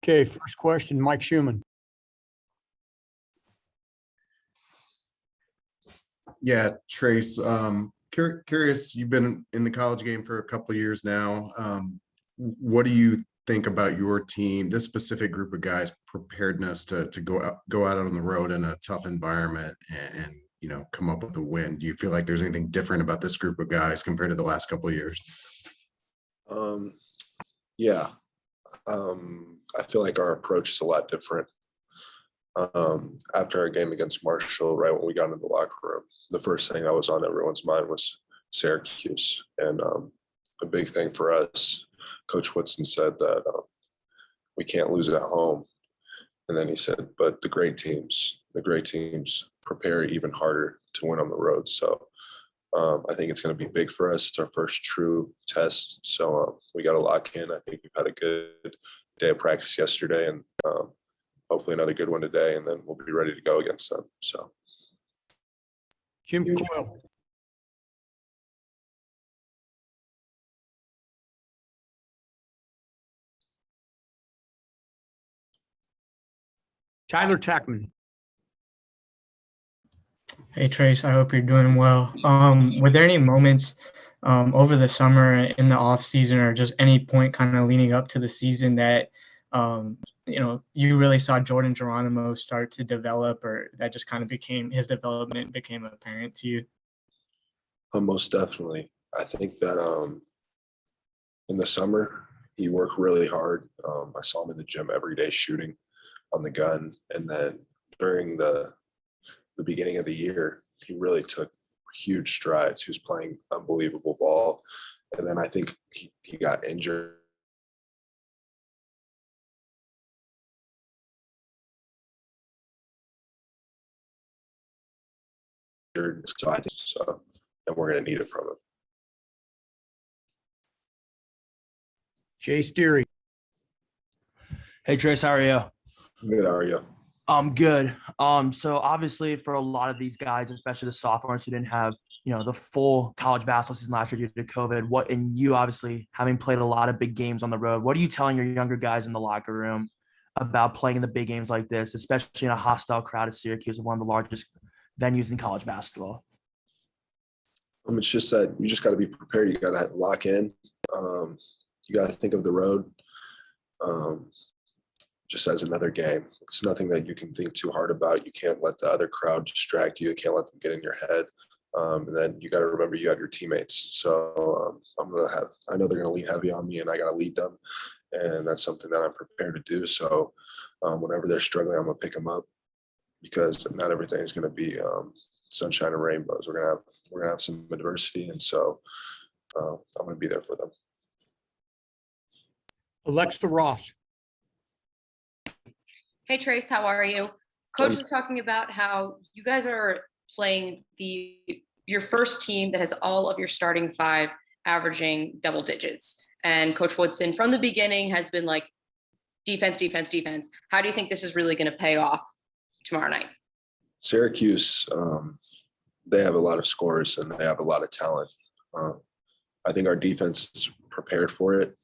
Okay, first question, Mike Schumann. Yeah, Trayce, curious, you've been in the college game for a couple of years now. What do you think about your team, this specific group of guys' preparedness to go out on the road in a tough environment and come up with a win? Do you feel like there's anything different about this group of guys compared to the last couple of years? Yeah. I feel like our approach is a lot different. After our game against Marshall, right when we got into the locker room, the first thing that was on everyone's mind was Syracuse. And a big thing for us, Coach Woodson said that we can't lose at home. And then he said, but the great teams prepare even harder to win on the road. So I think it's going to be big for us. It's our first true test. So we got to lock in. I think we've had a good day of practice yesterday, and hopefully another good one today, and then we'll be ready to go against them. So, Jim Coyle. Tyler Tackman. Hey Trayce, I hope you're doing well. Were there any moments over the summer in the off season or just any point kind of leading up to the season that you really saw Jordan Geronimo start to develop, or that just kind of his development became apparent to you? Most definitely. I think that in the summer he worked really hard. I saw him in the gym every day shooting on the gun, and then during the beginning of the year, he really took huge strides. He was playing unbelievable ball. And then I think he got injured. So I think so, and we're going to need it from him. Jay Steery. Hey Trayce, how are you? Good, how are you? I'm good. So obviously for a lot of these guys, especially the sophomores who didn't have, the full college basketball season last year due to COVID, and you obviously having played a lot of big games on the road, what are you telling your younger guys in the locker room about playing in the big games like this, especially in a hostile crowd at Syracuse, one of the largest venues in college basketball? It's just that you just got to be prepared. You got to lock in. You got to think of the road just as another game. It's nothing that you can think too hard about. You can't let the other crowd distract you. You can't let them get in your head. And then you got to remember you have your teammates. So I know they're going to lean heavy on me, and I got to lead them. And that's something that I'm prepared to do. So whenever they're struggling, I'm going to pick them up, because not everything is going to be sunshine and rainbows. We're going to have some adversity. And so I'm going to be there for them. Alexa Ross. Hey Trayce, how are you? Coach was talking about how you guys are playing your first team that has all of your starting five averaging double digits. And Coach Woodson from the beginning has been like, defense, defense, defense. How do you think this is really going to pay off tomorrow night? Syracuse, they have a lot of scores and they have a lot of talent. I think our defense is prepared for it.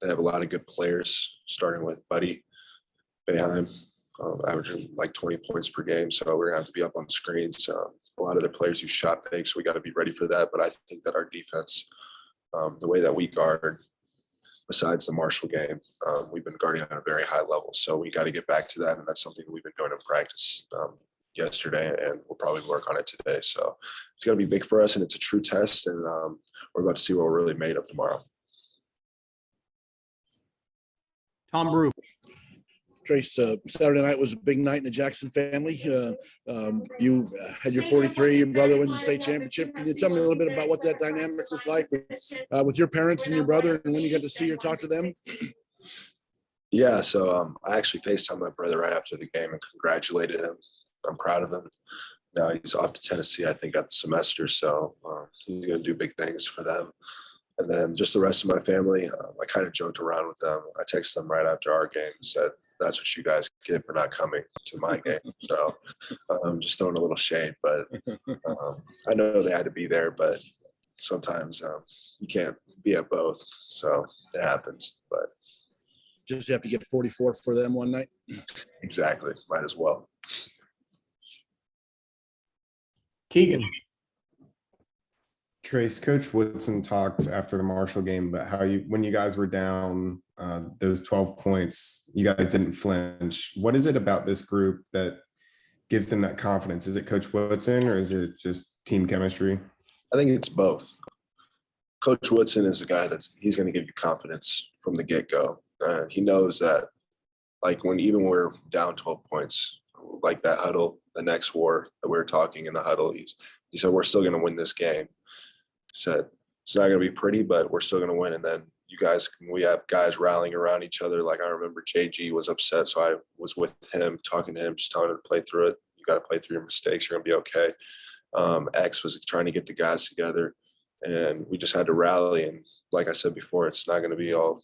They have a lot of good players, starting with Buddy Boeheim, averaging like 20 points per game. So we're going to have to be up on screens. A lot of the players use shot fake, so we got to be ready for that. But I think that our defense, the way that we guard, besides the Marshall game, we've been guarding at a very high level. So we got to get back to that, and that's something we've been doing in practice yesterday, and we'll probably work on it today. So it's going to be big for us, and it's a true test, and we're about to see what we're really made of tomorrow. Tom Brew. Trayce, Saturday night was a big night in the Jackson family. You had your 43, your brother wins the state championship. Can you tell me a little bit about what that dynamic was like with your parents and your brother, and when you got to see or talk to them? Yeah, so I actually FaceTimed my brother right after the game and congratulated him. I'm proud of him. Now he's off to Tennessee, I think, at the semester, so he's going to do big things for them. And then just the rest of my family, I kind of joked around with them. I texted them right after our game and said, that's what you guys get for not coming to my game. So I'm just throwing a little shade, but I know they had to be there, but sometimes you can't be at both. So it happens. But just have to get 44 for them one night? Exactly. Might as well. Keegan, Trayce, Coach Woodson talked after the Marshall game about how when you guys were down those 12 points, you guys didn't flinch. What is it about this group that gives them that confidence? Is it Coach Woodson or is it just team chemistry? I think it's both. Coach Woodson is a guy he's going to give you confidence from the get-go. He knows that, like, even when we're down 12 points, like that huddle, the next war that we were talking in the huddle, he said, we're still going to win this game. He said, it's not going to be pretty, but we're still going to win. And then we have guys rallying around each other. Like, I remember JG was upset, so I was with him, talking to him, just telling him to play through it. You got to play through your mistakes. You're going to be okay. X was trying to get the guys together, and we just had to rally. And like I said before, it's not going to be all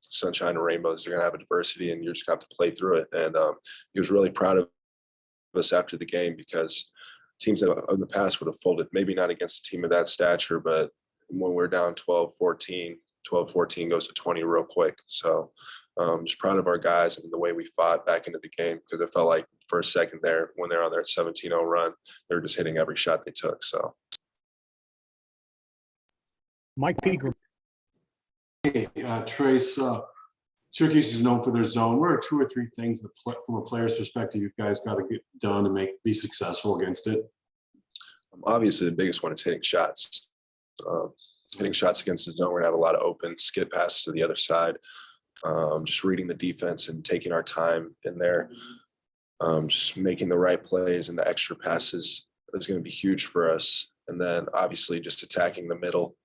sunshine and rainbows. You're going to have adversity, and you just have to play through it. And he was really proud of us after the game, because teams in the past would have folded, maybe not against a team of that stature, but when we're down 12-14 goes to 20 real quick. So just proud of our guys and the way we fought back into the game, because it felt like for a second there, when they're on their 17-0 run, they were just hitting every shot they took. So Mike Pegram, Hey, Trayce, Syracuse is known for their zone. What are 2 or 3 things that from a player's perspective you guys got to get done to be successful against it? obviously the biggest one is hitting shots. Hitting shots against the zone, we're gonna have a lot of open skid passes to the other side. Just reading the defense and taking our time in there. Just making the right plays and the extra passes is going to be huge for us. And then obviously just attacking the middle.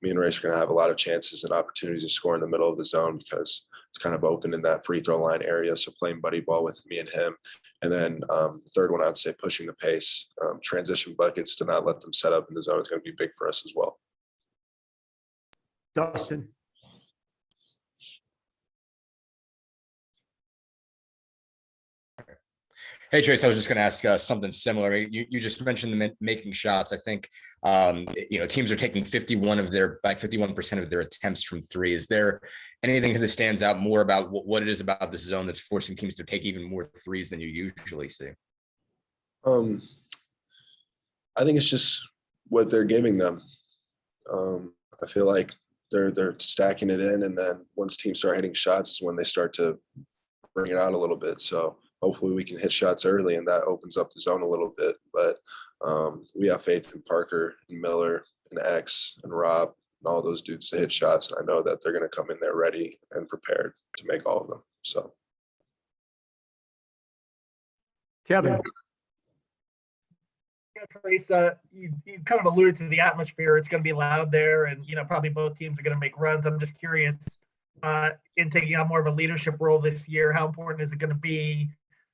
Me and Race are going to have a lot of chances and opportunities to score in the middle of the zone, because it's kind of open in that free throw line area. So playing buddy ball with me and him. And then the third one, I'd say pushing the pace, transition buckets to not let them set up in the zone is going to be big for us as well. Dustin, Hey, Trayce, I was just going to ask something similar. You just mentioned the making shots. I think, teams are taking 51% of their attempts from three. Is there anything that stands out more about what it is about this zone that's forcing teams to take even more threes than you usually see? I think it's just what they're giving them. I feel like they're stacking it in, and then once teams start hitting shots is when they start to bring it out a little bit. So hopefully we can hit shots early, and that opens up the zone a little bit. But we have faith in Parker and Miller and X and Rob and all those dudes to hit shots. And I know that they're going to come in there ready and prepared to make all of them. So Kevin, Trayce, you kind of alluded to the atmosphere. It's going to be loud there, and probably both teams are going to make runs. I'm just curious, in taking on more of a leadership role this year, how important is it going to be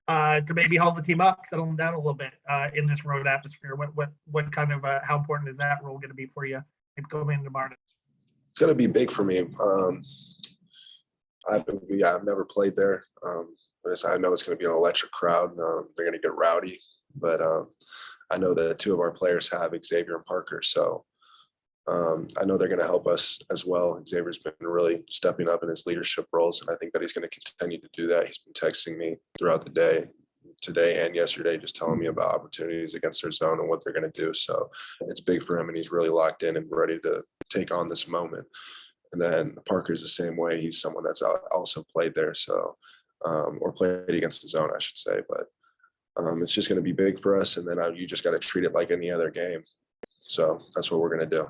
to maybe hold the team up, settle them down a little bit in this road atmosphere? What kind of how important is that role going to be for you going into Martin? it's going to be big for me. I've never played there. I know it's going to be an electric crowd. They're going to get rowdy, but I know that two of our players have Xavier and Parker. So I know they're going to help us as well. Xavier's been really stepping up in his leadership roles, and I think that he's going to continue to do that. He's been texting me throughout the day, today and yesterday, just telling me about opportunities against their zone and what they're going to do. So it's big for him, and he's really locked in and ready to take on this moment. And then Parker's the same way. He's someone that's also played there, so or played against the zone, I should say. But it's just going to be big for us, and then you just got to treat it like any other game. So that's what we're going to do.